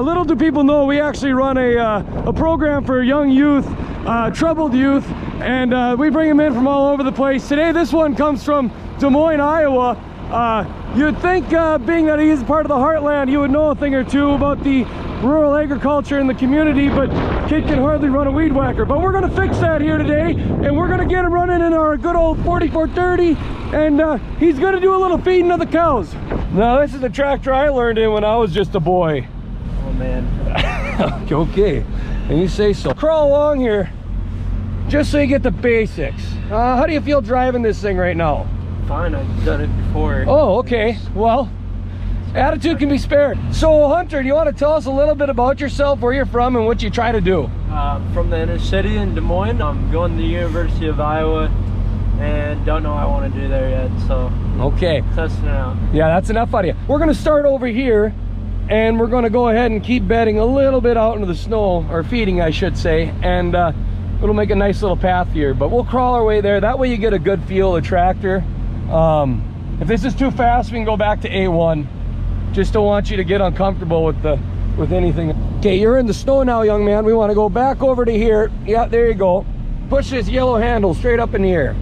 Little do people know, we actually run a program for young youth, troubled youth, and we bring them in from all over the place. Today, this one comes from Des Moines, Iowa. You'd think, being that he's part of the heartland, you would know a thing or two about the rural agriculture in the community, but kid can hardly run a weed whacker. But we're going to fix that here today, and we're going to get him running in our good old 4430, and he's going to do a little feeding of the cows. Now, this is the tractor I learned in when I was just a boy. Oh, man. Okay, and you say so. Crawl along here, just so you get the basics. How do you feel driving this thing right now? Fine, I've done it before. Oh, okay. Well, attitude can be spared. So, Hunter, do you want to tell us a little bit about yourself, where you're from, and what you try to do? From the inner city in Des Moines. I'm going to the University of Iowa and don't know what I want to do there yet, so okay, testing it out. Yeah, that's enough out of you. We're going to start over here, and we're going to go ahead and keep bedding a little bit out into the snow, or feeding, I should say, and it'll make a nice little path here. But we'll crawl our way there. That way you get a good feel of the tractor. If this is too fast, we can go back to A1. Just don't want you to get uncomfortable with anything. Okay, you're in the snow now, young man. We want to go back over to here. Yeah, there you go. Push this yellow handle straight up in the air.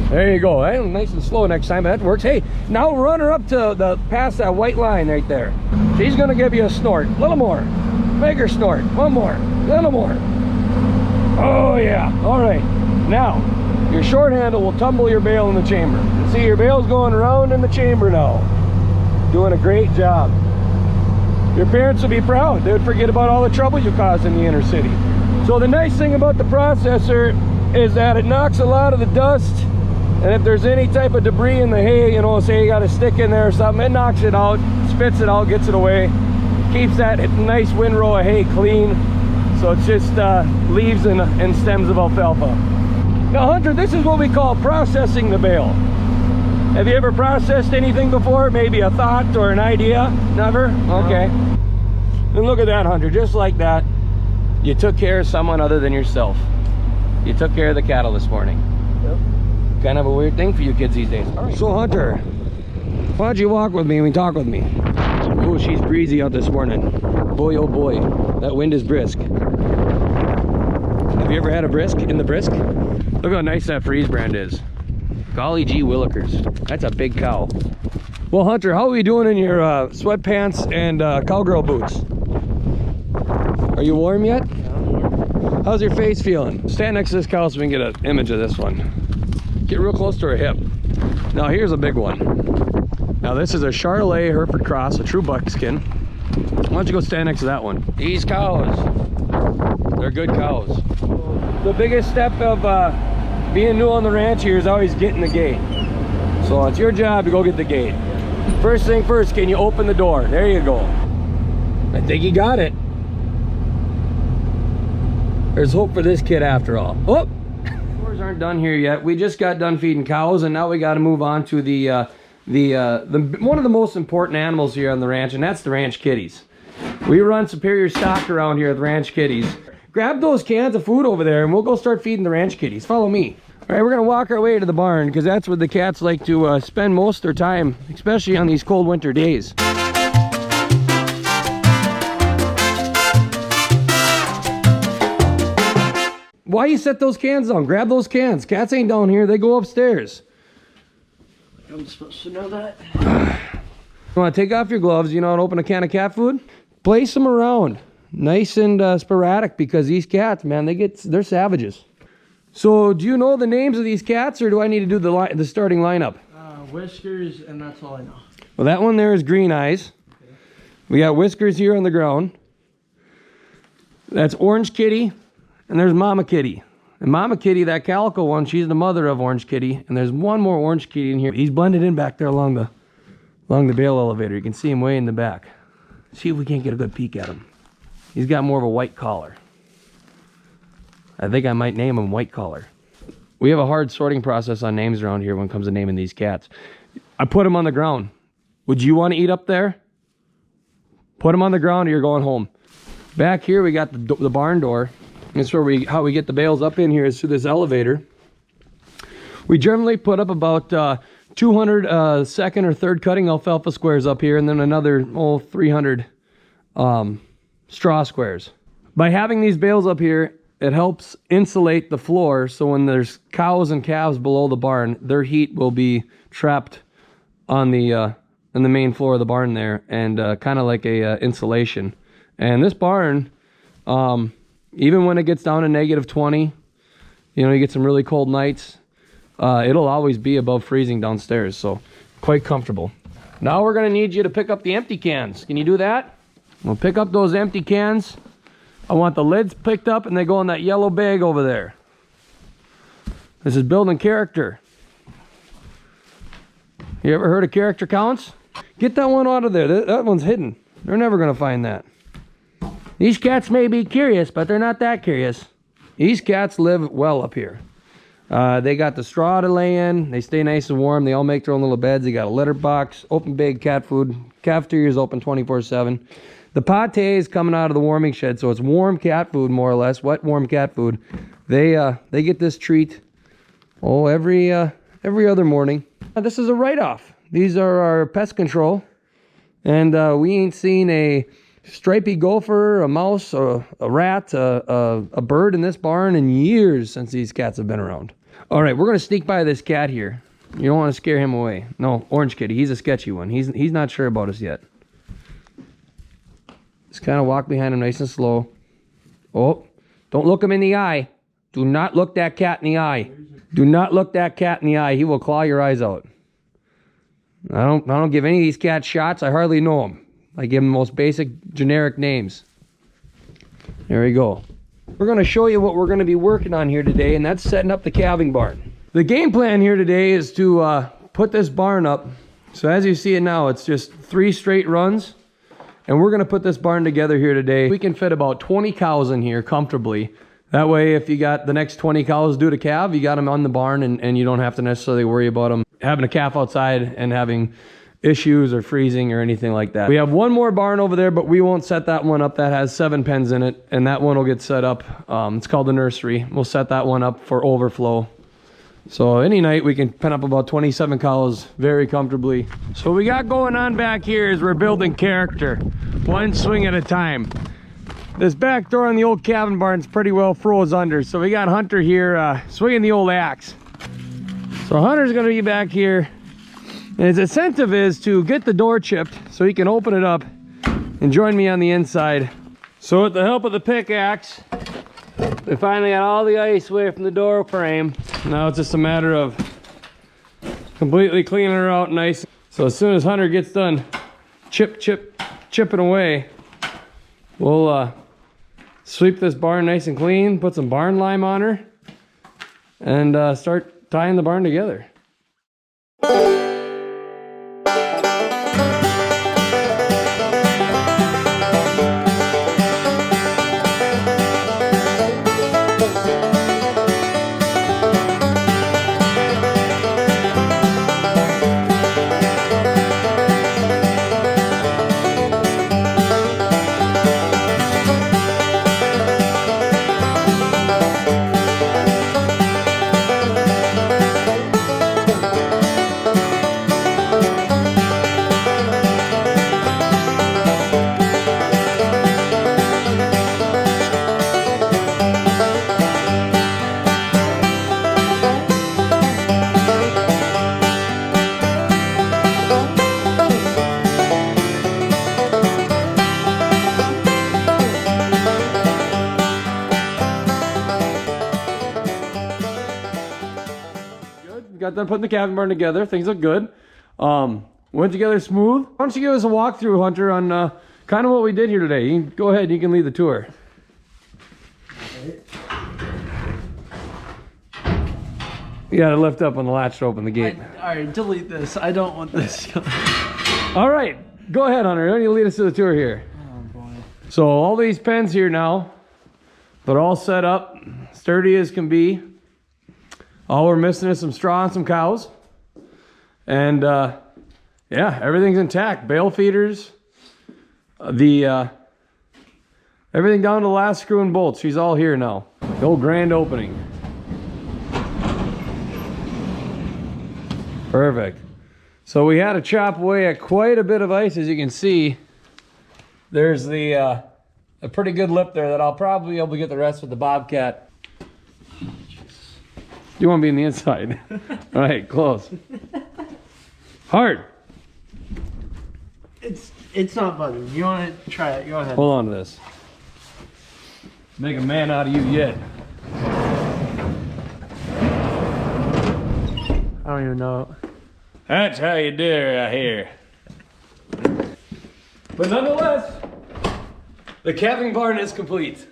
There you go. Hey, nice and slow next time. That works. Hey, now run her up to past that white line right there. She's gonna give you a snort. A little more. Bigger snort. One more. A little more. Oh yeah. All right. Now, your short handle will tumble your bale in the chamber. See, your bale's going around in the chamber now. Doing a great job. Your parents will be proud. They would forget about all the trouble you caused in the inner city. So the nice thing about the processor is that it knocks a lot of the dust, and if there's any type of debris in the hay, you know, say you got a stick in there or something, it knocks it out, spits it out, gets it away, keeps that nice windrow of hay clean. So it's just leaves and stems of alfalfa. Now, Hunter, this is what we call processing the bale. Have you ever processed anything before? Maybe a thought or an idea? Never? Okay. And look at that, Hunter, just like that. You took care of someone other than yourself. You took care of the cattle this morning. Yep. Kind of a weird thing for you kids these days. All right. So, Hunter, why don't you walk with me and talk with me? Oh, she's breezy out this morning. Boy, oh boy, that wind is brisk. Have you ever had a brisk in the brisk? Look how nice that Freeze brand is. Golly gee willikers, that's a big cow. Well, Hunter, how are we doing in your sweatpants and cowgirl boots? Are you warm yet? Yeah, I'm warm. How's your face feeling? Stand next to this cow so we can get an image of this one. Get real close to her hip. Now here's a big one. Now this is a Charolais Hereford Cross, a true buckskin. Why don't you go stand next to that one? These cows, they're good cows. The biggest step of being new on the ranch here is always getting the gate. So it's your job to go get the gate. First thing first, can you open the door? There you go. I think you got it. There's hope for this kid after all. Oh! Chores aren't done here yet. We just got done feeding cows, and now we got to move on to the one of the most important animals here on the ranch, and that's the ranch kitties. We run superior stock around here with ranch kitties. Grab those cans of food over there, and we'll go start feeding the ranch kitties. Follow me. All right, we're gonna walk our way to the barn because that's where the cats like to spend most of their time, especially on these cold winter days. Why you set those cans down? Grab those cans. Cats ain't down here. They go upstairs. I'm supposed to know that. You want to take off your gloves? You know how to open a can of cat food? Place them around. Nice and sporadic, because these cats, man, they're savages. So do you know the names of these cats, or do I need to do the starting lineup? Whiskers, and that's all I know. Well, that one there is Green Eyes. Okay. We got Whiskers here on the ground. That's Orange Kitty, and there's Mama Kitty. And Mama Kitty, that calico one, she's the mother of Orange Kitty, and there's one more Orange Kitty in here. He's blended in back there along the bale elevator. You can see him way in the back. See if we can't get a good peek at him. He's got more of a white collar. I think I might name him White Collar. We have a hard sorting process on names around here when it comes to naming these cats. I put them on the ground. Would you want to eat up there? Put them on the ground or you're going home. Back here we got the barn door. That's where how we get the bales up in here is through this elevator. We generally put up about 200 second or third cutting alfalfa squares up here, and then another 300 straw squares. By having these bales up here, it helps insulate the floor, so when there's cows and calves below the barn, their heat will be trapped on the in the main floor of the barn there, and kind of like a insulation. And this barn, even when it gets down to -20, you know, you get some really cold nights, it'll always be above freezing downstairs, so quite comfortable. Now we're gonna need you to pick up the empty cans. Can you do that? We'll pick up those empty cans. I want the lids picked up and they go in that yellow bag over there. This is building character. You ever heard of character counts? Get that one out of there. That one's hidden. They're never gonna find that. These cats may be curious, but they're not that curious. These cats live well up here. They got the straw to lay in. They stay nice and warm. They all make their own little beds. They got a litter box, open bag cat food. Cafeteria is open 24/7. The pate is coming out of the warming shed, so it's warm cat food, more or less, wet, warm cat food. They get this treat, every other morning. This is a write-off. These are our pest control, and we ain't seen a stripy gopher, a mouse, a rat, a bird in this barn in years since these cats have been around. All right, we're gonna sneak by this cat here. You don't want to scare him away. No, Orange Kitty, he's a sketchy one. He's not sure about us yet. Just kind of walk behind him nice and slow. Oh, don't look him in the eye. Do not look that cat in the eye. Do not look that cat in the eye. He will claw your eyes out. I don't give any of these cats shots. I hardly know them. I give them the most basic generic names. There we go. We're going to show you what we're going to be working on here today, and that's setting up the calving barn. The game plan here today is to put this barn up. So as you see it now, it's just 3 straight runs. And we're going to put this barn together here today. We can fit about 20 cows in here comfortably. That way, if you got the next 20 cows due to calve, you got them on the barn, and you don't have to necessarily worry about them having a calf outside and having issues or freezing or anything like that. We have one more barn over there, but we won't set that one up. That has 7 pens in it, and that one will get set up. It's called the nursery. We'll set that one up for overflow. So any night we can pen up about 27 cows very comfortably. So what we got going on back here is we're building character, one swing at a time. This back door on the old cabin barn's pretty well froze under, so we got Hunter here swinging the old axe. So Hunter's gonna be back here, and his incentive is to get the door chipped so he can open it up and join me on the inside. So with the help of the pickaxe, we finally got all the ice away from the door frame. Now it's just a matter of completely cleaning her out nice. So as soon as Hunter gets done chipping away, we'll sweep this barn nice and clean, put some barn lime on her, and start tying the barn together. Got done putting the cabin barn together. Things look good. Went together smooth. Why don't you give us a walkthrough, Hunter, on kind of what we did here today? You can go ahead. You can lead the tour. You got to lift up on the latch to open the gate. All right, delete this. I don't want this. All right, go ahead, Hunter. Why don't you lead us to the tour here? Oh boy. So all these pens here now, they're all set up, sturdy as can be. All we're missing is some straw and some cows. And yeah, everything's intact. Bale feeders, everything down to the last screw and bolts. She's all here now. The old grand opening. Perfect. So we had to chop away at quite a bit of ice, as you can see. There's the a pretty good lip there that I'll probably be able to get the rest with the Bobcat. You want to be in the inside. All right, close. Hard. It's not bugging. You want to try it? Go ahead. Hold on to this. Make a man out of you yet. I don't even know. That's how you do it right here. But nonetheless, the calving barn is complete.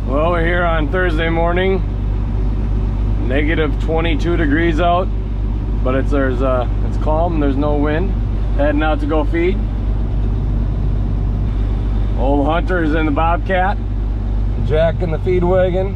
Well, we're here on Thursday morning. Negative 22 degrees out, but it's calm. There's no wind. Heading out to go feed. Old Hunter's in the Bobcat. Jack in the feed wagon.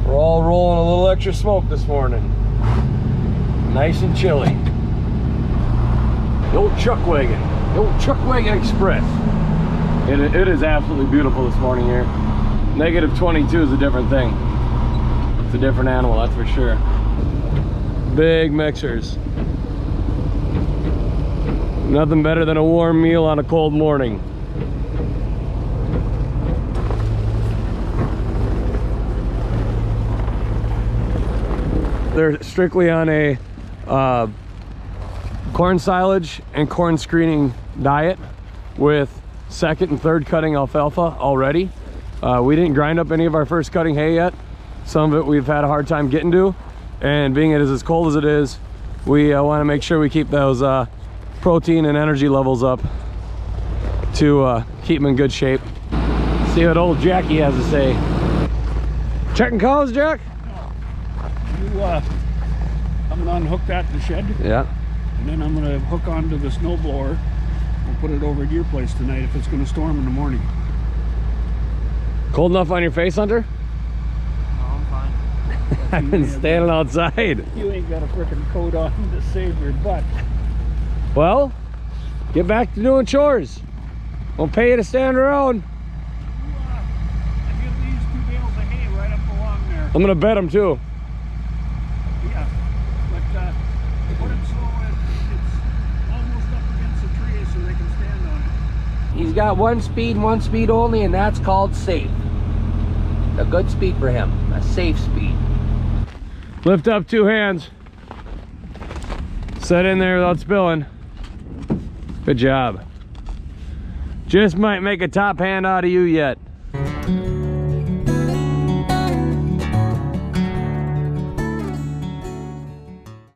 We're all rolling a little extra smoke this morning. Nice and chilly. The old chuck wagon. The old chuck wagon express. It is absolutely beautiful this morning here. Negative 22 is a different thing. It's a different animal, that's for sure. Big mixers. Nothing better than a warm meal on a cold morning. They're strictly on a corn silage and corn screening diet with second and third cutting alfalfa already. We didn't grind up any of our first cutting hay yet. Some of it we've had a hard time getting to, and being it is as cold as it is, we want to make sure we keep those protein and energy levels up to keep them in good shape. See what old Jackie has to say. Checking cows, Jack? I'm gonna unhook that in the shed. Yeah. And then I'm gonna hook onto the snowblower and put it over at your place tonight if it's gonna storm in the morning. Cold enough on your face, Hunter? No, I'm fine. I've been standing outside. You ain't got a frickin' coat on to save your butt. Well, get back to doing chores. Won't pay you to stand around. I give these 2 bales of hay right up along there. I'm gonna bet them too. Yeah, but put it so it's almost up against the tree so they can stand on it. He's got one speed only, and that's called safe. A good speed for him, a safe speed. Lift up 2 hands. Set in there without spilling. Good job. Just might make a top hand out of you yet.